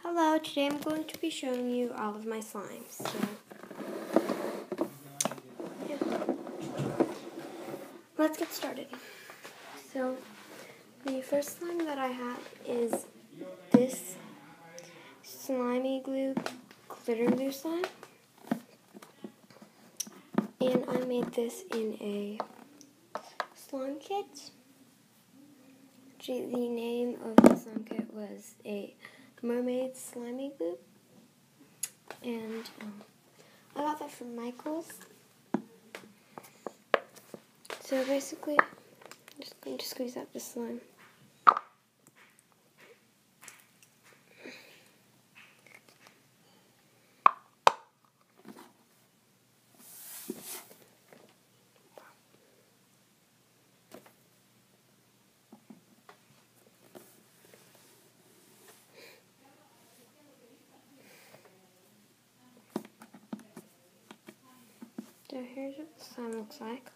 Hello, today I'm going to be showing you all of my slimes. So, yeah. Let's get started. So, the first slime that I have is this slimy glue glitter glue slime. And I made this in a slime kit. Actually, the name of the slime kit was a mermaid slimy glue. And I got that from Michaels. So basically, I'm just going to squeeze out the slime. So here's what the slime looks like.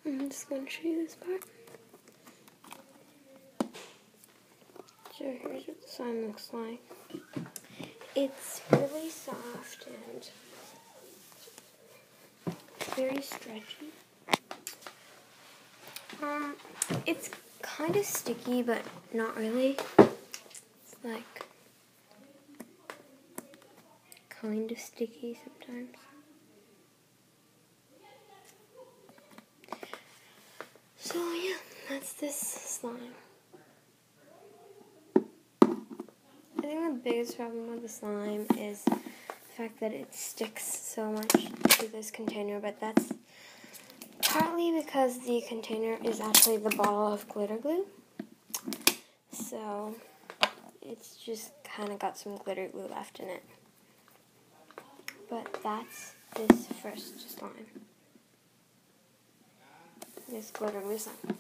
I'm just going to show you this part. So here's what the slime looks like. It's really soft and very stretchy. It's kind of sticky, but not really. It's like kind of sticky sometimes. So yeah, that's this slime. I think the biggest problem with the slime is the fact that it sticks so much to this container, but that's partly because the container is actually the bottle of glitter glue. So it's just kind of got some glitter glue left in it. But that's this first slime. This glitter glue slime.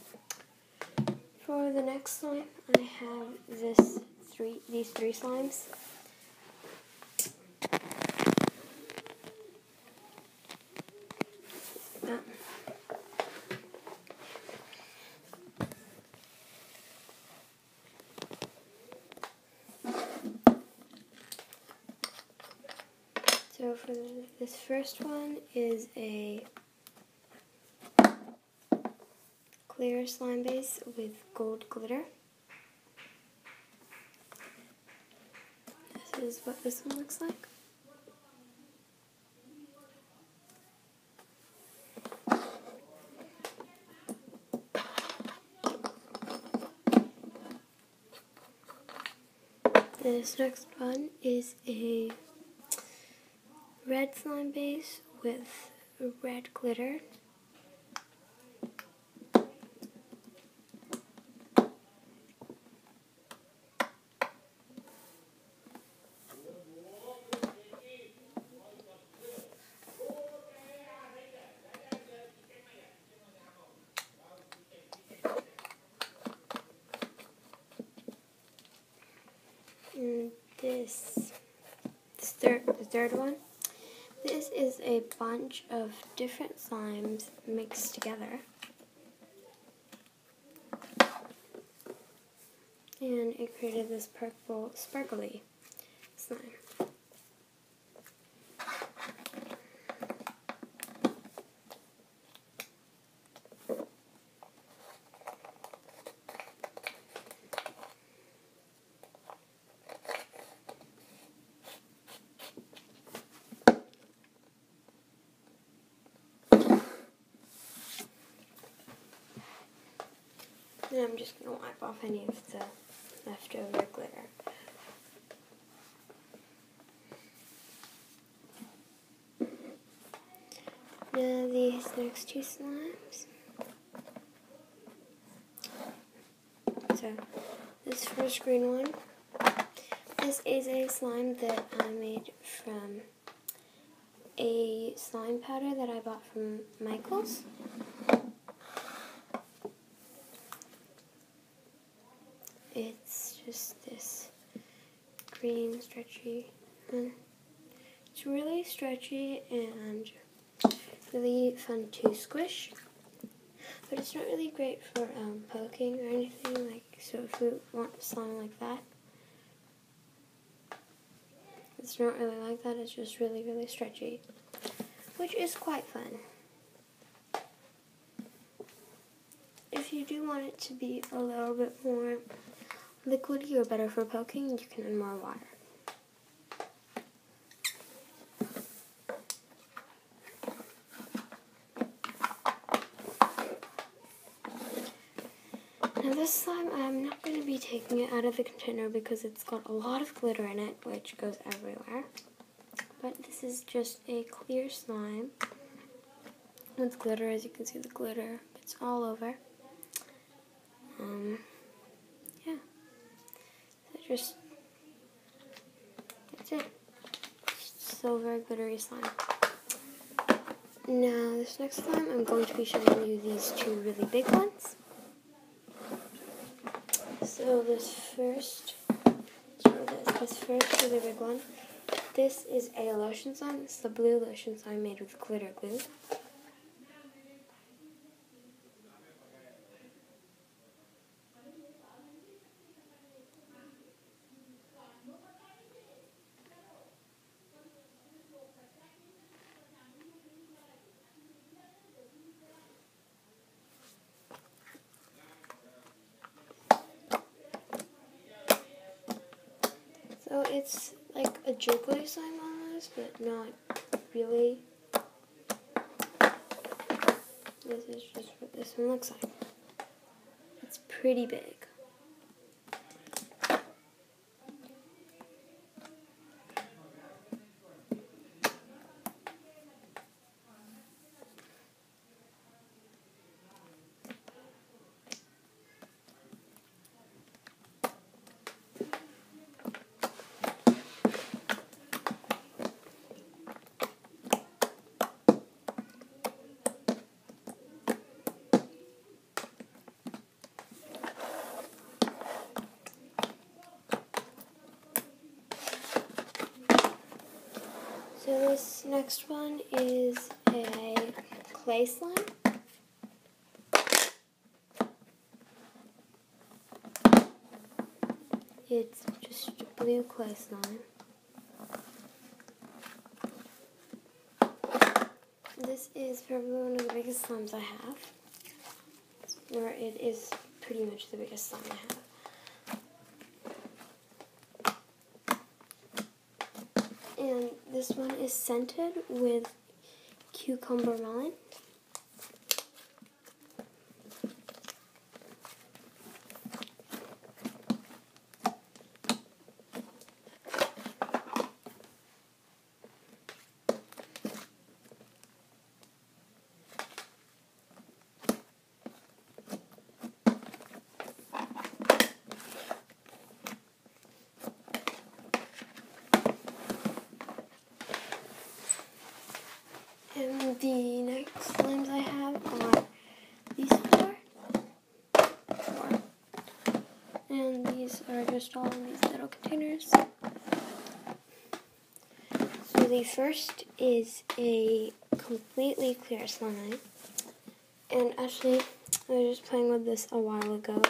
For the next slime, I have these three slimes. So for this first one is a clear slime base with gold glitter. This is what this one looks like. This next one is a red slime base with red glitter. And the third one, this is a bunch of different slimes mixed together. And it created this purple sparkly slime. And I'm just going to wipe off any of the leftover glitter. Now these next two slimes. So this first green one, this is a slime that I made from a slime powder that I bought from Michaels. green, stretchy. And it's really stretchy and really fun to squish. But it's not really great for poking or anything. So if you want slime like that, it's not really like that. It's just really, really stretchy, which is quite fun. If you do want it to be a little bit more liquidy or better for poking, you can add more water. Now this slime, I'm not going to be taking it out of the container because it's got a lot of glitter in it, which goes everywhere. But this is just a clear slime with glitter. As you can see, the glitter, it's all over. Yeah. So that's it. Silver glittery slime. Now this next slime, I'm going to be showing you these two really big ones. So this first really big one, this is a lotion slime. This is the blue lotion slime made with glitter glue. So it's like a jiggly slime almost, but not really. This is just what this one looks like. It's pretty big. So this next one is a clay slime. It's just a blue clay slime. This is probably one of the biggest slimes I have. Or it is pretty much the biggest slime I have. And this one is scented with cucumber melon. And the next slimes I have are these four. And these are just all in these little containers. So the first is a completely clear slime. And actually, I was just playing with this a while ago.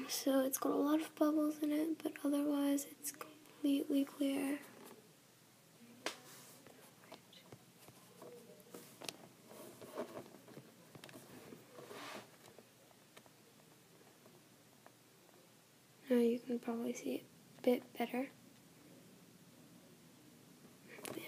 So it's got a lot of bubbles in it, but otherwise it's completely clear. Now you can probably see it a bit better. Yeah.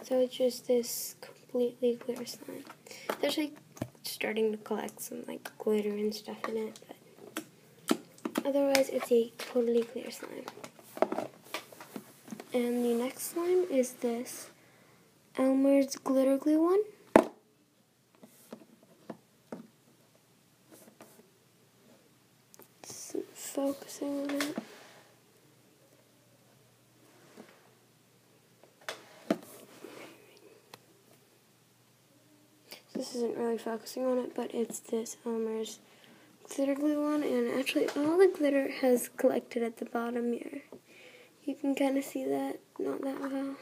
So it's just this completely clear slime. It's actually starting to collect some like glitter and stuff in it, but otherwise it's a totally clear slime. And the next slime is this Elmer's glitter glue one. Just focusing on it. this isn't really focusing on it, but it's this Elmer's glitter glue one, and actually all the glitter has collected at the bottom here. You can kind of see that, not that well.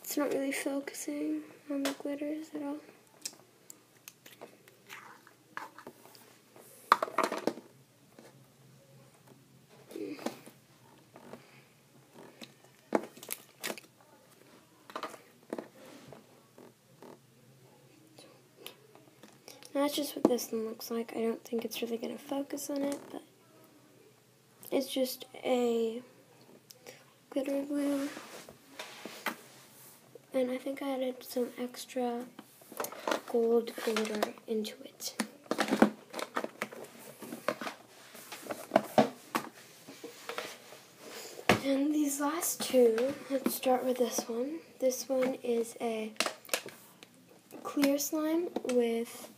It's not really focusing on the glitters at all. That's just what this one looks like. I don't think it's really going to focus on it, but it's just a glitter glue. And I think I added some extra gold glitter into it. And these last two, let's start with this one. This one is a clear slime with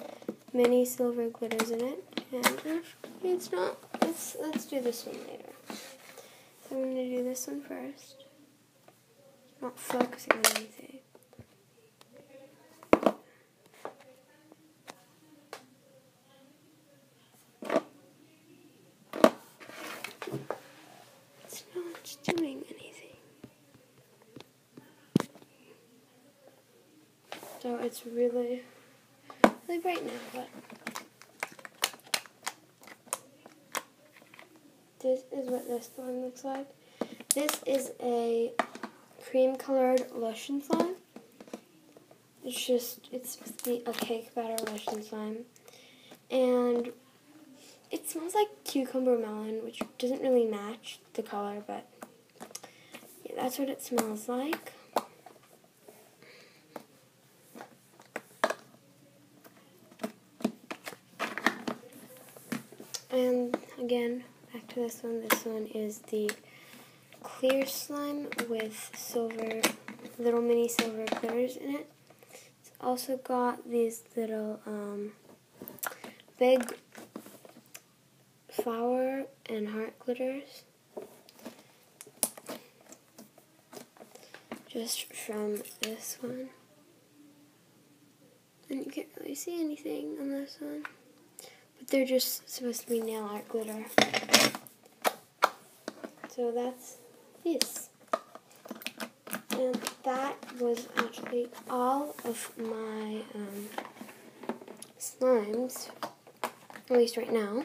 many silver glitters in it, and it's not. Let's do this one later. So I'm going to do this one first. Not focusing on anything. It's not doing anything. So it's really bright now, but this is what this slime looks like. This is a cream-colored lotion slime. It's supposed to be a cake batter lotion slime. And it smells like cucumber melon, which doesn't really match the color, but yeah, that's what it smells like. And again, back to this one. This one is the clear slime with little mini silver glitters in it. It's also got these little big flower and heart glitters. Just from this one. And you can't really see anything on this one. But they're just supposed to be nail art glitter. So that's this. And that was actually all of my slimes, at least right now.